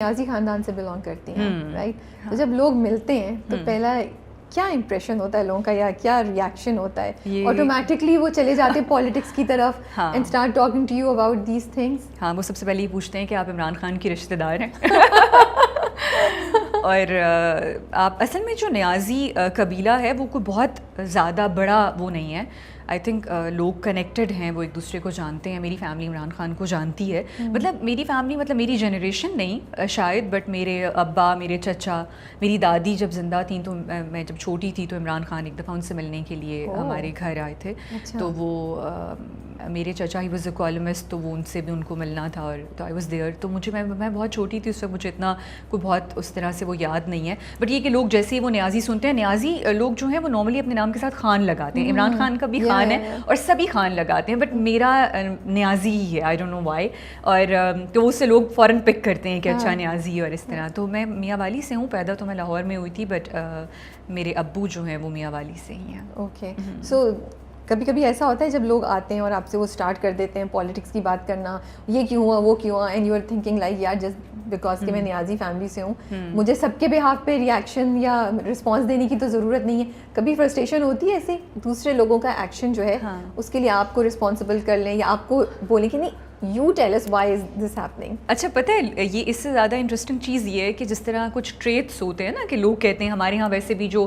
نیازی خاندان سے بلانگ کرتی ہیں رائٹ, تو جب لوگ ملتے ہیں تو پہلا کیا امپریشن ہوتا ہے لوگوں کا یا کیا ریئیکشن ہوتا ہے؟ آٹومیٹکلی وہ چلے جاتے ہیں پالیٹکس کی طرف and start talking to you about these things. ہاں, وہ سب سے پہلے یہ پوچھتے ہیں کہ آپ عمران خان کی رشتہ دار ہیں. اور آپ اصل میں جو نیازی قبیلہ ہے وہ کوئی بہت زیادہ بڑا وہ نہیں ہے. آئی تھنک لوگ کنیکٹڈ ہیں, وہ ایک دوسرے کو جانتے ہیں. میری فیملی عمران خان کو جانتی ہے, مطلب میری فیملی مطلب میری جنریشن نہیں شاید, بٹ میرے ابا, میرے چچا, میری دادی جب زندہ تھیں تو میں جب چھوٹی تھی تو عمران خان ایک دفعہ ان سے ملنے کے لیے ہمارے گھر آئے تھے. تو وہ میرے چچا ہی واز اے کالمسٹ, تو وہ ان سے بھی ان کو ملنا تھا, اور تو آئی واز دیئر. تو مجھے میں بہت چھوٹی تھی اس وقت, مجھے اتنا کوئی بہت اس طرح سے وہ یاد نہیں ہے. بٹ یہ کہ لوگ جیسے ہی وہ نیازی سنتے ہیں, نیازی لوگ جو ہیں وہ نارملی اپنے نام کے ساتھ خان لگاتے ہیں. عمران خان کا بھی خان ہے اور سبھی خان لگاتے ہیں, بٹ میرا نیازی ہی ہے, آئی ڈونٹ نو وائی. اور تو اس سے لوگ فوراً پک کرتے ہیں کہ اچھا نیازی اور اس طرح. تو میں میاں والی سے ہوں, پیدا تو میں لاہور میں ہوئی تھی, بٹ میرے ابو جو ہیں وہ میاں والی سے ہی ہیں. اوکے, سو کبھی کبھی ایسا ہوتا ہے جب لوگ آتے ہیں اور آپ سے وہ اسٹارٹ کر دیتے ہیں پالیٹکس کی بات کرنا, یہ کیوں ہوا وہ کیوں ہوا, and you are thinking like یار جسٹ بیکاز کہ میں نیازی فیملی سے ہوں, مجھے سب کے بہاف پہ ریئیکشن یا رسپانس دینے کی تو ضرورت نہیں ہے. کبھی فرسٹریشن ہوتی ہے ایسے دوسرے لوگوں کا ایکشن جو ہے اس کے لیے آپ کو رسپانسبل کر لیں, یا آپ کو بولیں کہ نہیں you tell us why is this happening? اچھا, پتہ ہے یہ اس سے زیادہ انٹرسٹنگ چیز یہ ہے کہ جس طرح کچھ ٹریٹس ہوتے ہیں نا, کہ لوگ کہتے ہیں ہمارے یہاں ویسے بھی جو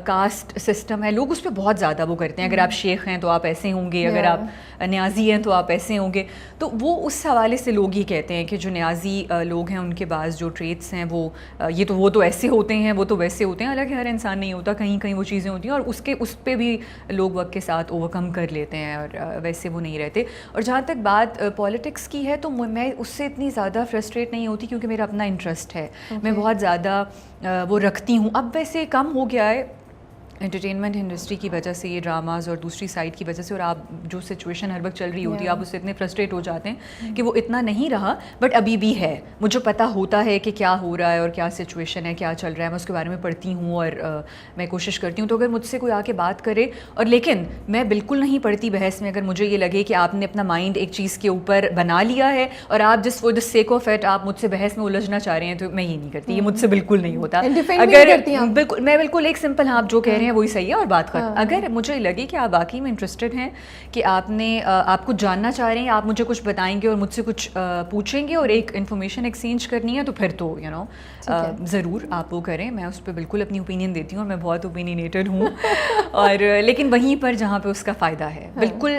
کاسٹ سسٹم ہے لوگ اس پہ بہت زیادہ وہ کرتے ہیں, اگر آپ شیخ ہیں تو آپ ایسے ہوں گے, اگر آپ نیازی ہیں تو آپ ایسے ہوں گے. تو وہ اس حوالے سے لوگ یہ کہتے ہیں کہ جو نیازی لوگ ہیں ان کے بعض جو ٹریٹس ہیں وہ تو ایسے ہوتے ہیں, وہ تو ویسے ہوتے ہیں. حالانکہ ہر انسان نہیں ہوتا, کہیں کہیں وہ چیزیں ہوتی ہیں اور اس پہ بھی لوگ وقت کے ساتھ اوور کم کر لیتے ہیں اور ویسے وہ نہیں رہتے. اور جہاں تک بات پالیٹکس کی ہے تو میں اس سے اتنی زیادہ فرسٹریٹ نہیں ہوتی, کیونکہ میرا اپنا انٹرسٹ ہے. میں بہت زیادہ وہ رکھتی ہوں. اب ویسے کم ہو گیا ہے انٹرٹینمنٹ انڈسٹری کی وجہ سے, یہ ڈراماز اور دوسری سائڈ کی وجہ سے, اور آپ جو سچویشن ہر وقت چل رہی ہوتی ہے آپ اس سے اتنے فرسٹریٹ ہو جاتے ہیں کہ وہ اتنا نہیں رہا. بٹ ابھی بھی ہے, مجھے پتہ ہوتا ہے کہ کیا ہو رہا ہے اور کیا سچویشن ہے, کیا چل رہا ہے. میں اس کے بارے میں پڑھتی ہوں اور میں کوشش کرتی ہوں. تو اگر مجھ سے کوئی آ کے بات کرے, اور لیکن میں بالکل نہیں پڑھتی بحث میں. اگر مجھے یہ لگے کہ آپ نے اپنا مائنڈ ایک چیز کے اوپر بنا لیا ہے اور آپ جس for the sake of it آپ مجھ سے بحث میں الجھنا چاہ رہے ہیں, تو میں یہ نہیں کرتی. یہ مجھ سے بالکل نہیں ہوتا. اگر بالکل میں بالکل ایک سمپل, ہاں آپ جو کہہ رہے ہیں وہی صحیح ہے اور بات. اگر مجھے لگے کہ آپ واقعی میں انٹرسٹڈ ہیں, کہ آپ کچھ جاننا چاہ رہے ہیں, آپ مجھے کچھ بتائیں گے اور مجھ سے کچھ پوچھیں گے اور ایک انفارمیشن ایکسچینج کرنی ہے, تو پھر تو ضرور آپ وہ کریں. میں اس پہ بالکل اپنی اوپینین دیتی ہوں اور میں بہت اوپینینیٹڈ ہوں. اور لیکن وہیں پر جہاں پہ اس کا فائدہ ہے, بالکل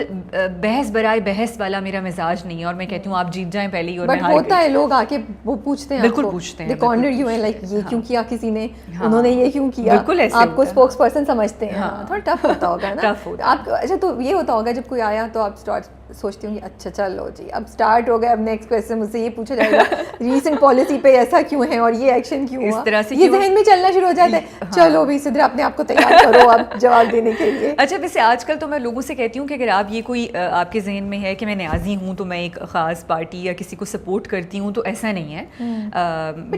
بحث برائے بحث والا میرا مزاج نہیں ہے. اور میں کہتی ہوں آپ جیت جائیں پہلے ہی, اور بٹ ہوتا ہے لوگ آ کے وہ پوچھتے ہیں, بالکل پوچھتے ہیں, لائک یہ کیوں کیا کسی نے, انہوں نے یہ کیوں کیا, آپ کو اسپوکس پرسن سمجھتے ہیں. تھوڑا ٹف ہوتا ہوگا نا آپ. اچھا, تو یہ ہوتا ہوگا جب کوئی آیا تو آپ سوچتی ہوں کہ اچھا چلو جی اب اسٹارٹ ہو گیا, اب نیکسٹ کویسچن مجھ سے یہ پوچھا جائے گا ریسنٹ پالیسی پہ ایسا کیوں ہے اور یہ ایکشن کیوں ہوا, یہ ذہن میں چلنا شروع ہو جاتا ہے. چلو بھی صدر اپنے آپ کو تیار کرو اب جواب دینے کے لیے. اچھا, ویسے آج کل تو میں لوگوں سے کہتی ہوں کہ اگر آپ یہ کوئی آپ کے ذہن میں ہے کہ میں نیازی ہوں تو میں ایک خاص پارٹی یا کسی کو سپورٹ کرتی ہوں, تو ایسا نہیں ہے.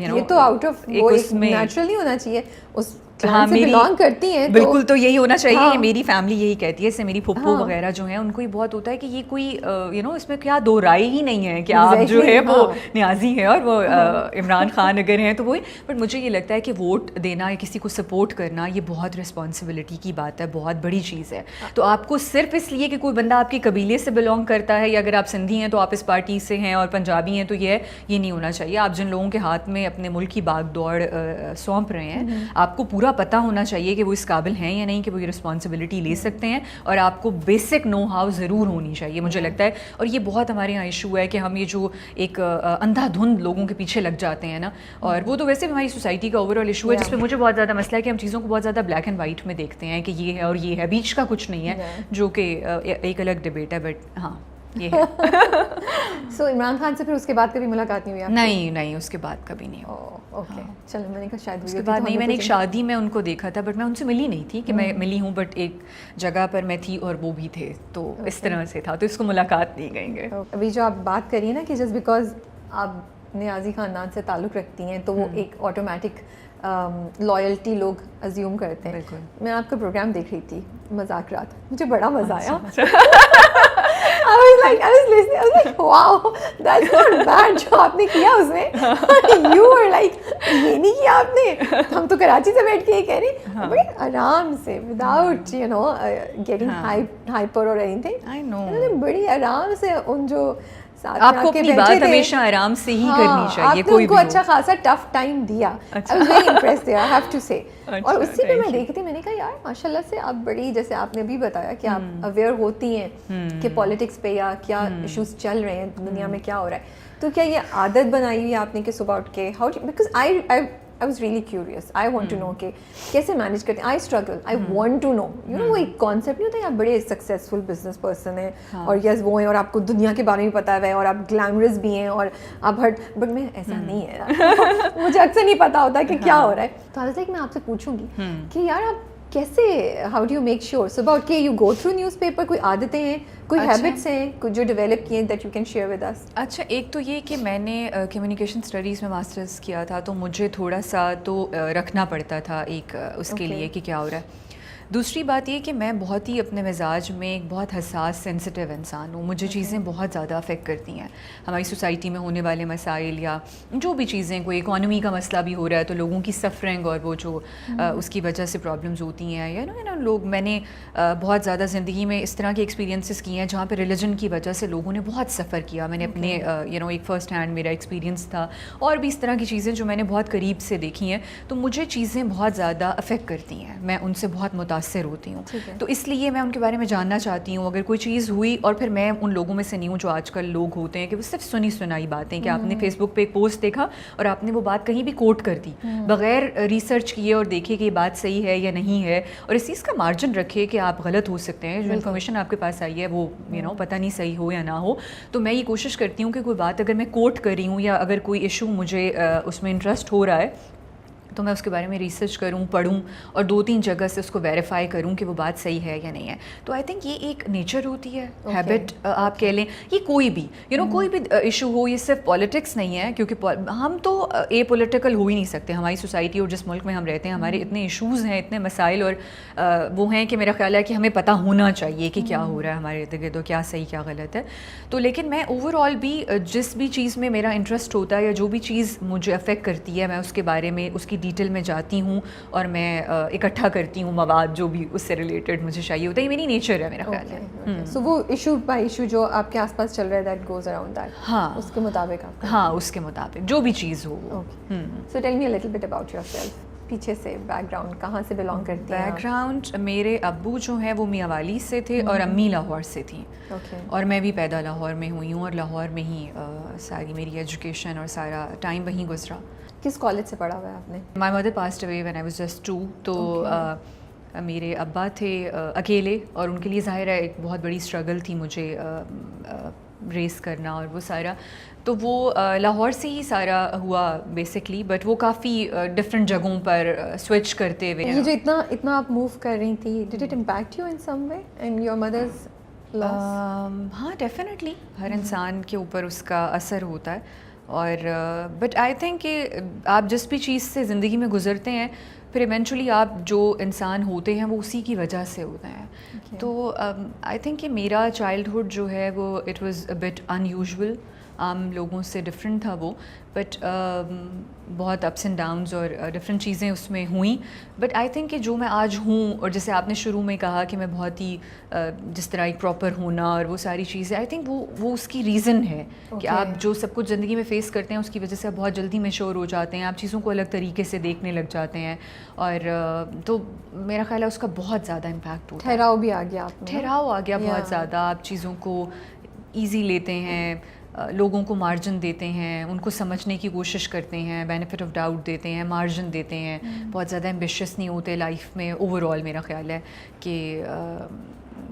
یہ تو آؤٹ آف نیچرل نہیں ہونا چاہیے, اس ہاں میری کرتی ہیں بالکل, تو یہی ہونا چاہیے. یہ میری فیملی یہی کہتی ہے, اس سے میری پھپھو وغیرہ جو ہیں ان کو یہ بہت ہوتا ہے کہ یہ کوئی اس میں کیا دو رائے ہی نہیں ہے کہ آپ جو ہے وہ نیازی ہیں اور وہ عمران خان اگر ہیں تو وہی. بٹ مجھے یہ لگتا ہے کہ ووٹ دینا یا کسی کو سپورٹ کرنا یہ بہت رسپانسبلٹی کی بات ہے, بہت بڑی چیز ہے. تو آپ کو صرف اس لیے کہ کوئی بندہ آپ کے قبیلے سے بلانگ کرتا ہے, یا اگر آپ سندھی ہیں تو آپ اس پارٹی سے ہیں اور پنجابی ہیں تو یہ نہیں ہونا چاہیے. آپ جن لوگوں کے ہاتھ میں اپنے ملک کی باغ دوڑ سونپ رہے ہیں, آپ کو پورا پتہ ہونا چاہیے کہ وہ اس قابل ہیں یا نہیں کہ وہ یہ رسپانسبلٹی لے سکتے ہیں, اور آپ کو بیسک نو ہاؤ ضرور ہونی چاہیے مجھے لگتا ہے. اور یہ بہت ہمارے یہاں ایشو ہے کہ ہم یہ جو ایک اندھا دھند لوگوں کے پیچھے لگ جاتے ہیں نا, اور وہ تو ویسے بھی ہماری سوسائٹی کا اوور آل ایشو ہے, جس پہ مجھے بہت زیادہ مسئلہ ہے کہ ہم چیزوں کو بہت زیادہ بلیک اینڈ وائٹ میں دیکھتے ہیں کہ یہ ہے اور یہ ہے, بیچ کا کچھ نہیں ہے, جو کہ ایک الگ ڈبیٹ ہے. بٹ ہاں یہ ہے. سو عمران خان سے پھر اس کے بعد کبھی ملاقات نہیں ہوئی؟ نہیں, اس کے بعد کبھی نہیں. اوکے, چلو میں نے کہا شاید اس کے بعد نہیں. میں نے ایک شادی میں ان کو دیکھا تھا, بٹ میں ان سے ملی نہیں تھی کہ میں ملی ہوں, بٹ ایک جگہ پر میں تھی اور وہ بھی تھے, تو اس طرح سے تھا. تو اس کو ملاقات نہیں کہیں گے. ابھی جو آپ بات کریے نا کہ جسٹ بیکاز آپ نیازی خاندان سے تعلق رکھتی ہیں تو وہ ایک آٹومیٹک لائلٹی لوگ ازیوم کرتے ہیں. میں آپ کا پروگرام دیکھ رہی تھی مذاکرات, مجھے بڑا مزہ آیا. like I was listening, I was like wow, that's not bad جو آپ نے کیا اس میں. You were like یہ نہیں کیا آپ نے, ہم تو کراچی سے بیٹھ کے یہ کہہ رہے ہیں بڑے آرام سے without you know getting hyper or anything. I know. بڑی آرام سے ان جو آپ کو اپنی بات ہمیشہ آرام سے ہی کرنی چاہیے, کوئی بھی اچھا خاصا ٹف ٹائم دیا. I was very impressed there, I have to say. اور اسی پہ میں دیکھتی, میں نے کہا یار ماشاء اللہ سے آپ بڑی, جیسے آپ نے بھی بتایا کہ آپ اویئر ہوتی ہیں کہ پالیٹکس پہ یا کیا ایشوز چل رہے ہیں دنیا میں, کیا ہو رہا ہے. تو کیا یہ عادت بنائی ہوئی ہے آپ نے کہ صبح اٹھ کے how, because I was really curious. I want to know کہ کیسے مینیج کرتے ہیں. I struggle. I want to know. You know وہ ایک کانسیپٹ نہیں ہوتا ہے, آپ بڑے سکسیزفل بزنس پرسن ہیں اور یس وہ ہیں اور آپ کو دنیا کے بارے میں پتا ہے اور آپ گلیمرس بھی ہیں اور آپ ہر, بٹ میں ایسا نہیں ہے, مجھے اکثر نہیں پتا ہوتا کہ کیا ہو رہا ہے. تو I was like میں آپ سے پوچھوں گی کہ یار آپ کیسے, how do you make sure صبح اٹھ کے you go through newspaper, کوئی عادتیں ہیں, کوئی ہیبٹس ہیں جو ڈیولپ کیے that you can share with us. اچھا, ایک تو یہ کہ میں نے کمیونیکیشن اسٹڈیز میں ماسٹرز کیا تھا, تو مجھے تھوڑا سا تو رکھنا پڑتا تھا ایک اس کے لیے کہ کیا ہو رہا ہے. دوسری بات یہ کہ میں بہت ہی اپنے مزاج میں ایک بہت حساس سینسٹیو انسان ہوں. مجھے چیزیں بہت زیادہ افیکٹ کرتی ہیں, ہماری سوسائٹی میں ہونے والے مسائل یا جو بھی چیزیں, کوئی اکانومی کا مسئلہ بھی ہو رہا ہے تو لوگوں کی سفرنگ اور وہ جو اس کی وجہ سے پرابلمز ہوتی ہیں, یا نا لوگ, میں نے بہت زیادہ زندگی میں اس طرح کے ایکسپیرینسز کیے ہیں جہاں پہ ریلیجن کی وجہ سے لوگوں نے بہت سفر کیا. میں نے اپنے ایک فرسٹ ہینڈ میرا ایکسپیرینس تھا, اور بھی اس طرح کی چیزیں جو میں نے بہت قریب سے دیکھی ہیں, تو مجھے چیزیں بہت زیادہ افیکٹ کرتی ہیں, میں ان سے بہت متاثر ہوتی ہوں. تو اس لیے میں ان کے بارے میں جاننا چاہتی ہوں. اگر کوئی چیز ہوئی, اور پھر میں ان لوگوں میں سے نہیں ہوں جو آج کل لوگ ہوتے ہیں کہ وہ صرف سنی سنائی باتیں, کہ آپ نے فیس بک پہ ایک پوسٹ دیکھا اور آپ نے وہ بات کہیں بھی کوٹ کر دی بغیر ریسرچ کیے اور دیکھے کہ یہ بات صحیح ہے یا نہیں ہے, اور اس چیز کا مارجن رکھے کہ آپ غلط ہو سکتے ہیں. جو انفارمیشن آپ کے پاس آئی ہے وہ پتہ نہیں صحیح ہو یا نہ ہو. تو میں یہ کوشش کرتی ہوں کہ کوئی بات اگر میں کوٹ کر رہی ہوں یا اگر کوئی ایشو مجھے اس میں انٹرسٹ ہو رہا ہے تو میں اس کے بارے میں ریسرچ کروں, پڑھوں, اور 2-3 جگہ سے اس کو ویریفائی کروں کہ وہ بات صحیح ہے یا نہیں ہے. تو آئی تھنک یہ ایک نیچر ہوتی ہے, ہیبٹ آپ کہہ لیں. یہ کوئی بھی کوئی بھی ایشو ہو, یہ صرف پالیٹکس نہیں ہے, کیونکہ ہم تو اے پولیٹیکل ہو ہی نہیں سکتے. ہماری سوسائٹی اور جس ملک میں ہم رہتے ہیں, ہمارے اتنے ایشوز ہیں, اتنے مسائل اور وہ ہیں کہ میرا خیال ہے کہ ہمیں پتہ ہونا چاہیے کہ کیا ہو رہا ہے ہمارے ارد گرد, کیا صحیح کیا غلط ہے. تو لیکن میں اوور آل بھی جس بھی چیز میں میرا انٹرسٹ ہوتا ہے یا جو بھی چیز مجھے افیکٹ کرتی ہے, میں اس کے بارے میں اس کی ڈیٹیل میں جاتی ہوں اور میں اکٹھا کرتی ہوں مواد جو بھی اس سے ریلیٹڈ مجھے چاہیے ہوتا ہے. یہ میری نیچر ہے, میرا خیال ہے. سو وہ ایشو بائی ایشو جو آپ کے آس پاس چل رہا ہے دیٹ گوز اراؤنڈ دیٹ, ہاں اس کے مطابق آپ, ہاں اس کے مطابق جو بھی چیز ہو. So tell me a little bit about yourself, پیچھے سے بیک گراؤنڈ کہاں سے بلانگ کرتی ہیں؟ بیک گراؤنڈ میرے ابو جو ہیں وہ میاں والی سے تھے اور امی لاہور سے تھیں, اور میں بھی پیدا لاہور میں ہوئی ہوں, اور لاہور میں ہی ساری میری ایجوکیشن اور سارا ٹائم وہیں گزرا. کس کالج سے پڑھا ہوا ہے آپ نے؟ My mother passed away when I was just 2. تو میرے ابا تھے اکیلے, اور ان کے لیے ظاہر ہے ایک بہت بڑی اسٹرگل تھی مجھے ریس کرنا اور وہ سارا. تو وہ لاہور سے ہی سارا ہوا بیسکلی, بٹ وہ کافی ڈفرینٹ جگہوں پر سوئچ کرتے ہوئے. یہ جو اتنا آپ موو کر رہی تھی, did it impact you in some way and your mother's loss? ہاں ڈیفینیٹلی, ہر انسان کے اوپر اس کا اثر ہوتا ہے. اور بٹ آئی تھنک کہ آپ جس بھی چیز سے زندگی میں گزرتے ہیں, پھر ایونچولی آپ جو انسان ہوتے ہیں وہ اسی کی وجہ سے ہوتے ہیں. تو آئی تھنک کہ میرا چائلڈہڈ جو ہے وہ it was a but in usual, عام لوگوں سے ڈفرینٹ تھا وہ, بٹ بہت اپس اینڈ ڈاؤنز اور ڈفرینٹ چیزیں اس میں ہوئیں. بٹ آئی تھنک کہ جو میں آج ہوں, اور جیسے آپ نے شروع میں کہا کہ میں بہت ہی جس طرح ایک پراپر ہونا اور وہ ساری چیزیں, آئی تھنک وہ اس کی ریزن ہے کہ آپ جو سب کچھ زندگی میں فیس کرتے ہیں اس کی وجہ سے آپ بہت جلدی میچور ہو جاتے ہیں, آپ چیزوں کو الگ طریقے سے دیکھنے لگ جاتے ہیں, اور تو میرا خیال ہے اس کا بہت زیادہ امپیکٹ ہوتا ہے. ٹھہراؤ بھی آ گیا, ٹھہراؤ آ گیا بہت زیادہ, آپ چیزوں کو ایزی لیتے ہیں, لوگوں کو مارجن دیتے ہیں, ان کو سمجھنے کی کوشش کرتے ہیں, بینیفٹ آف ڈاؤٹ دیتے ہیں, مارجن دیتے ہیں, بہت زیادہ ایمبیشیس نہیں ہوتے لائف میں اوور آل. میرا خیال ہے کہ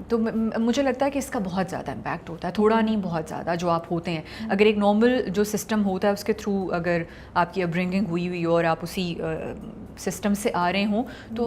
تو مجھے لگتا ہے کہ اس کا بہت زیادہ امپیکٹ ہوتا ہے, تھوڑا نہیں بہت زیادہ, جو آپ ہوتے ہیں. اگر ایک نارمل جو سسٹم ہوتا ہے اس کے تھرو اگر آپ کی اپ برنگنگ ہوئی ہو اور آپ اسی سسٹم سے آ رہے ہوں تو